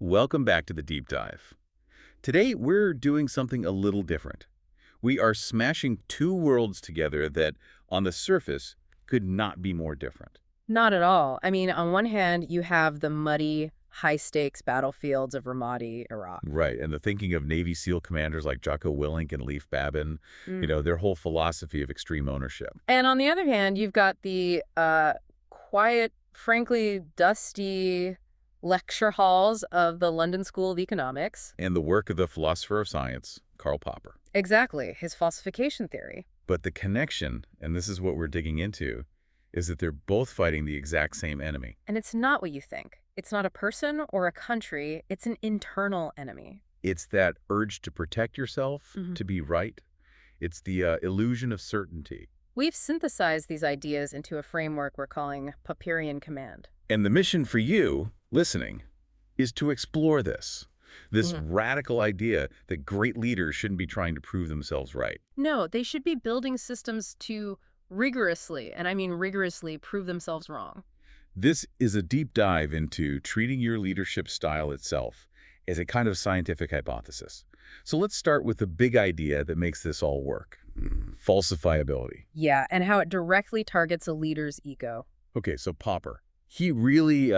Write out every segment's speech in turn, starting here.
Welcome back to the deep dive. Today, we're doing something a little different. We are smashing two worlds together that, on the surface, could not be more different. Not at all. I mean, on one hand, you have the muddy, high-stakes battlefields of Ramadi, Iraq. Right, and the thinking of Navy SEAL commanders like Jocko Willink and Leif Babin, their whole philosophy of extreme ownership. And on the other hand, you've got the quiet, frankly dusty lecture halls of the London School of Economics. And the work of the philosopher of science, Karl Popper. Exactly, his falsification theory. But the connection, and this is what we're digging into, is that they're both fighting the exact same enemy. And it's not what you think. It's not a person or a country. It's an internal enemy. It's that urge to protect yourself, to be right. It's the illusion of certainty. We've synthesized these ideas into a framework we're calling POPPERIAN COMMAND. And the mission for you, listening, is to explore this radical idea that great leaders shouldn't be trying to prove themselves right. No, they should be building systems to rigorously, and I mean rigorously, prove themselves wrong. This is a deep dive into treating your leadership style itself as a kind of scientific hypothesis. So let's start with the big idea that makes this all work. Falsifiability. Yeah, and how it directly targets a leader's ego. Okay, so Popper, he really,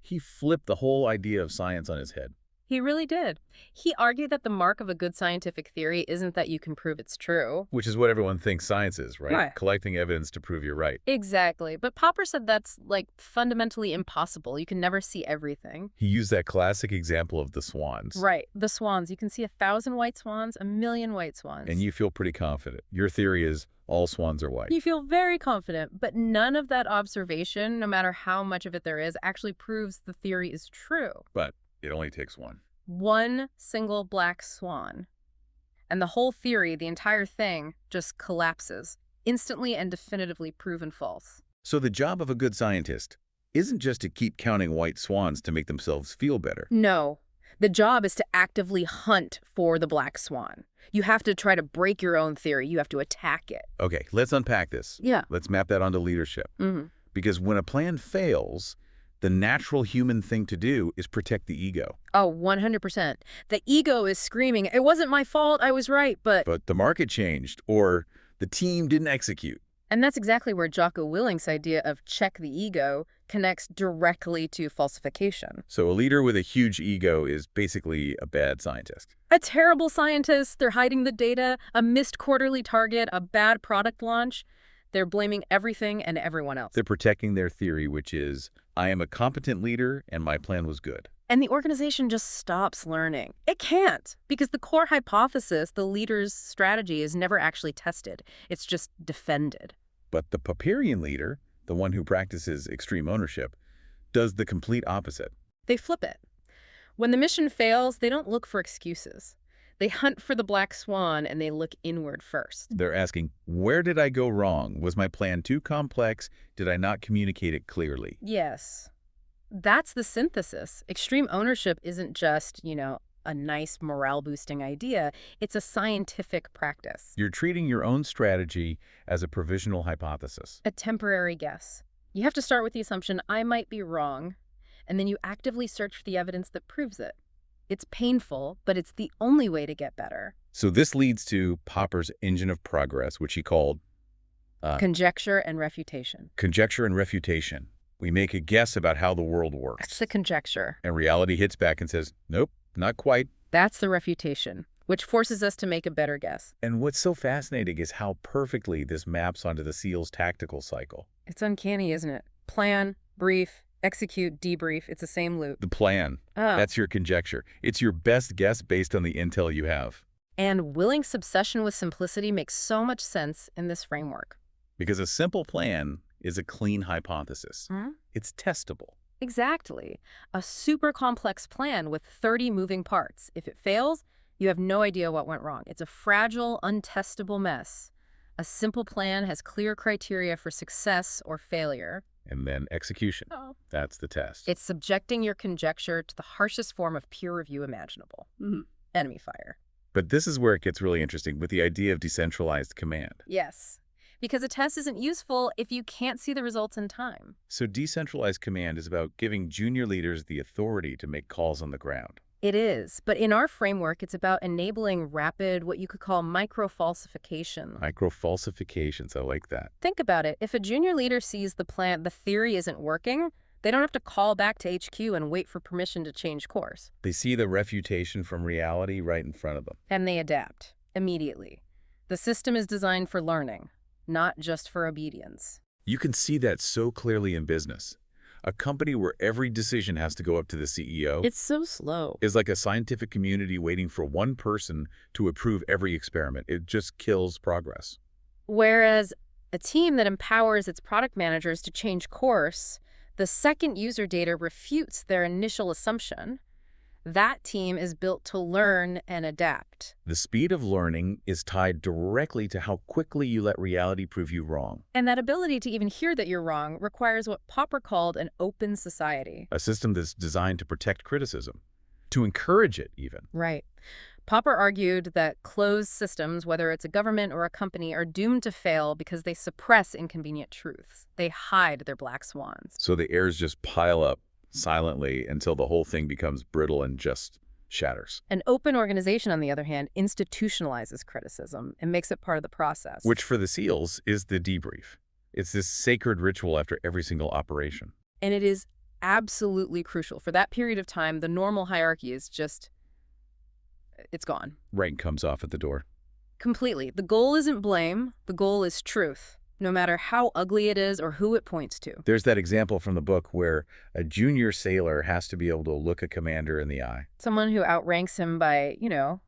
he flipped the whole idea of science on his head. He really did. He argued that the mark of a good scientific theory isn't that you can prove it's true. Which is what everyone thinks science is, right? Right. Collecting evidence to prove you're right. Exactly. But Popper said that's, fundamentally impossible. You can never see everything. He used that classic example of the swans. Right. The swans. You can see 1,000 white swans, 1,000,000 white swans. And you feel pretty confident. Your theory is all swans are white. You feel very confident, but none of that observation, no matter how much of it there is, actually proves the theory is true. But it only takes one. One single black swan. And the whole theory, the entire thing, just collapses, instantly and definitively proven false. So the job of a good scientist isn't just to keep counting white swans to make themselves feel better. No. The job is to actively hunt for the black swan. You have to try to break your own theory. You have to attack it. Okay, let's unpack this. Yeah. Let's map that onto leadership. Because when a plan fails, the natural human thing to do is protect the ego. Oh, 100%. The ego is screaming, it wasn't my fault, I was right, but the market changed, or the team didn't execute. And that's exactly where Jocko Willink's idea of check the ego connects directly to falsification. So a leader with a huge ego is basically a bad scientist. A terrible scientist, they're hiding the data, a missed quarterly target, a bad product launch. They're blaming everything and everyone else. They're protecting their theory, which is, I am a competent leader and my plan was good. And the organization just stops learning. It can't, because the core hypothesis, the leader's strategy, is never actually tested. It's just defended. But the Popperian leader, the one who practices extreme ownership, does the complete opposite. They flip it. When the mission fails, they don't look for excuses. They hunt for the black swan and they look inward first. They're asking, where did I go wrong? Was my plan too complex? Did I not communicate it clearly? Yes. That's the synthesis. Extreme ownership isn't just, a nice morale-boosting idea. It's a scientific practice. You're treating your own strategy as a provisional hypothesis. A temporary guess. You have to start with the assumption, I might be wrong, and then you actively search for the evidence that proves it. It's painful, but it's the only way to get better. So this leads to Popper's engine of progress, which he called conjecture and refutation. Conjecture and refutation. We make a guess about how the world works. That's the conjecture. And reality hits back and says, nope, not quite. That's the refutation, which forces us to make a better guess. And what's so fascinating is how perfectly this maps onto the SEAL's tactical cycle. It's uncanny, isn't it? Plan, brief, execute, debrief. It's the same loop. The plan. That's your conjecture. It's your best guess based on the intel you have. And Willink's obsession with simplicity makes so much sense in this framework. Because a simple plan is a clean hypothesis. It's testable. Exactly. A super complex plan with 30 moving parts. If it fails, you have no idea what went wrong. It's a fragile, untestable mess. A simple plan has clear criteria for success or failure. And then execution. That's the test. It's subjecting your conjecture to the harshest form of peer review imaginable. Enemy fire. But this is where it gets really interesting with the idea of decentralized command. Yes. because a test isn't useful if you can't see the results in time. So decentralized command is about giving junior leaders the authority to make calls on the ground. It is, but in our framework, it's about enabling rapid, what you could call micro-falsification. Micro-falsifications, I like that. Think about it. If a junior leader sees the theory isn't working, they don't have to call back to HQ and wait for permission to change course. They see the refutation from reality right in front of them. And they adapt immediately. The system is designed for learning, not just for obedience. You can see that so clearly in business. A company where every decision has to go up to the CEO It's so slow. is like a scientific community waiting for one person to approve every experiment. It just kills progress. Whereas a team that empowers its product managers to change course, the second user data refutes their initial assumption. That team is built to learn and adapt. The speed of learning is tied directly to how quickly you let reality prove you wrong. And that ability to even hear that you're wrong requires what Popper called an open society. A system that's designed to protect criticism, to encourage it even. Right. Popper argued that closed systems, whether it's a government or a company, are doomed to fail because they suppress inconvenient truths. They hide their black swans. So the errors just pile up silently until the whole thing becomes brittle and just shatters. An open organization, on the other hand, institutionalizes criticism and makes it part of the process. Which for the SEALs is the debrief. It's this sacred ritual after every single operation. And it is absolutely crucial. For that period of time, the normal hierarchy is just, it's gone. Rank comes off at the door. Completely. The goal isn't blame. The goal is truth, no matter how ugly it is or who it points to. There's that example from the book where a junior sailor has to be able to look a commander in the eye. Someone who outranks him by,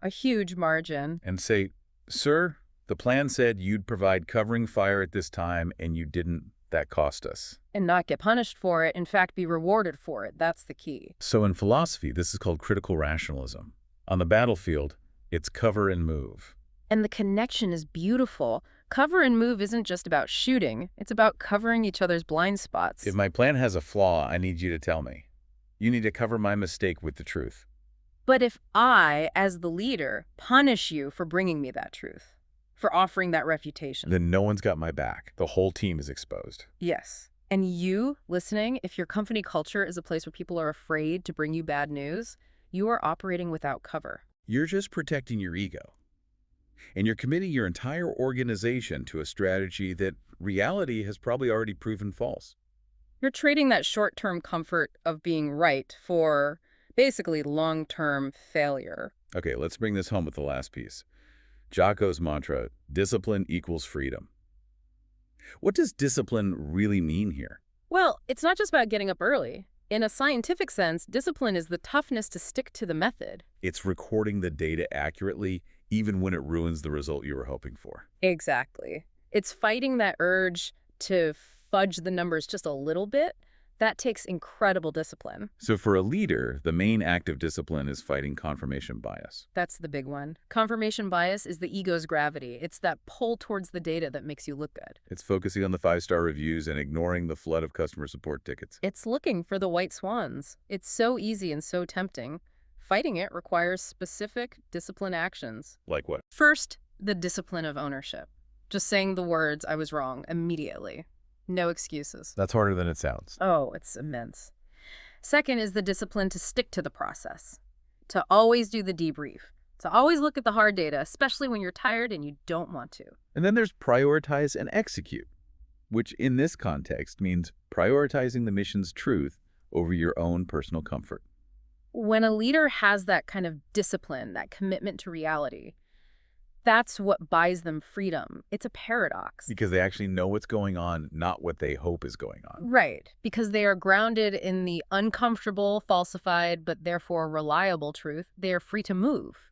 a huge margin. And say, "Sir, the plan said you'd provide covering fire at this time, and you didn't. That cost us." And not get punished for it, in fact, be rewarded for it. That's the key. So in philosophy, this is called critical rationalism. On the battlefield, it's cover and move. And the connection is beautiful. Cover and move isn't just about shooting. It's about covering each other's blind spots. If my plan has a flaw, I need you to tell me. You need to cover my mistake with the truth. But if I, as the leader, punish you for bringing me that truth, for offering that refutation, Then no one's got my back. The whole team is exposed. yes. And you, listening, if your company culture is a place where people are afraid to bring you bad news, you are operating without cover. You're just protecting your ego. And you're committing your entire organization to a strategy that reality has probably already proven false. You're trading that short-term comfort of being right for basically long-term failure. Okay, let's bring this home with the last piece. Jocko's mantra, discipline equals freedom. What does discipline really mean here? Well, it's not just about getting up early. In a scientific sense, discipline is the toughness to stick to the method. It's recording the data accurately, even when it ruins the result you were hoping for. Exactly. It's fighting that urge to fudge the numbers just a little bit. That takes incredible discipline. So for a leader, the main act of discipline is fighting confirmation bias. That's the big one. Confirmation bias is the ego's gravity. It's that pull towards the data that makes you look good. It's focusing on the 5-star reviews and ignoring the flood of customer support tickets. It's looking for the white swans. It's so easy and so tempting. Fighting it requires specific discipline actions. Like what? First, the discipline of ownership. Just saying the words, "I was wrong," immediately. No excuses. That's harder than it sounds. Oh, it's immense. Second is the discipline to stick to the process, to always do the debrief, to always look at the hard data, especially when you're tired and you don't want to. And then there's prioritize and execute, which in this context means prioritizing the mission's truth over your own personal comfort. When a leader has that kind of discipline, that commitment to reality, that's what buys them freedom. It's a paradox. Because they actually know what's going on, not what they hope is going on. Right, because they are grounded in the uncomfortable, falsified, but therefore reliable truth. They are free to move,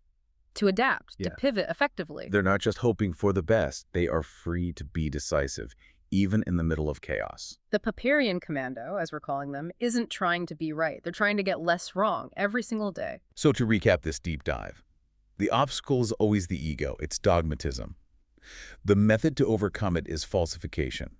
to adapt, to pivot effectively. They're not just hoping for the best. They are free to be decisive, even in the middle of chaos. The POPPERIAN commando, as we're calling them, isn't trying to be right. They're trying to get less wrong every single day. So to recap this deep dive, the obstacle is always the ego. It's dogmatism. The method to overcome it is falsification,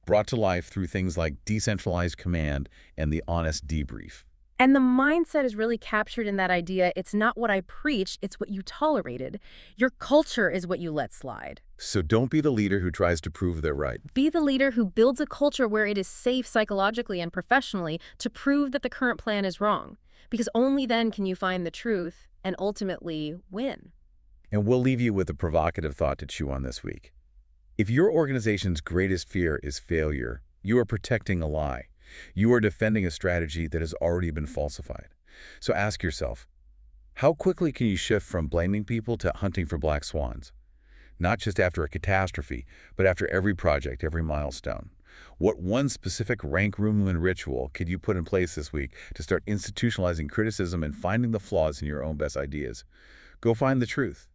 brought to life through things like decentralized command and the honest debrief. And the mindset is really captured in that idea. It's not what I preach, it's what you tolerated. Your culture is what you let slide. So don't be the leader who tries to prove they're right. Be the leader who builds a culture where it is safe psychologically and professionally to prove that the current plan is wrong, because only then can you find the truth and ultimately win. And we'll leave you with a provocative thought to chew on this week. If your organization's greatest fear is failure, you are protecting a lie. You are defending a strategy that has already been falsified. So ask yourself, how quickly can you shift from blaming people to hunting for black swans? Not just after a catastrophe, but after every project, every milestone. What one specific rank room and ritual could you put in place this week to start institutionalizing criticism and finding the flaws in your own best ideas? Go find the truth.